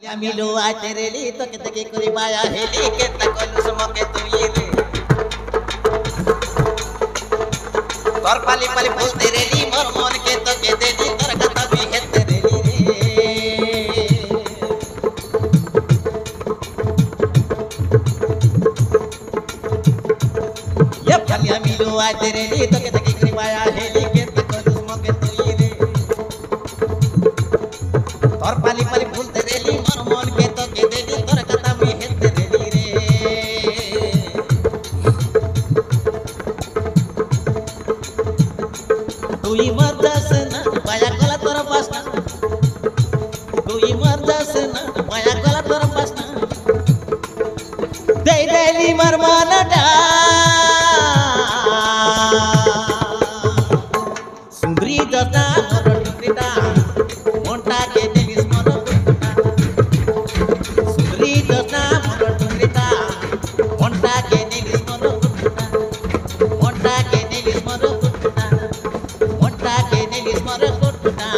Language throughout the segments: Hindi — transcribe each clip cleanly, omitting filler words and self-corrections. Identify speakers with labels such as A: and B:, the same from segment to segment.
A: मिलो आज तेरे लिए तो कितने कोई बाया हेली के तक लुसमोके तू ये रे तोर पाली पाली फूल तेरे लिए मोर मन के तो के दे दी तोर कथा भी है तेरे लिए ये फलिया मिलो आज तेरे लिए तो कितने कोई बाया हेली के तक लुसमोके तू ये रे तोर पाली पाली फूल तेरे लिए मोर मन के तो के दे दी तोर कथा भी है तेरे लिए तू ही मर्दास ना माया गला तोर पास ना तू ही मर्दास ना माया गला तोर पास ना दे देली मरमान डा सुंदरी दता मोर टुकड़ा मोंटा के देलिस मोर टुकड़ा सुंदरी दता मोर टुकड़ा मोंटा के देलिस मोर टुकड़ा मोंटा के देलिस मोर टुकड़ा मोंटा के देलिस मोर टुकड़ा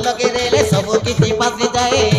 A: लगे रे सब किसी पास जाए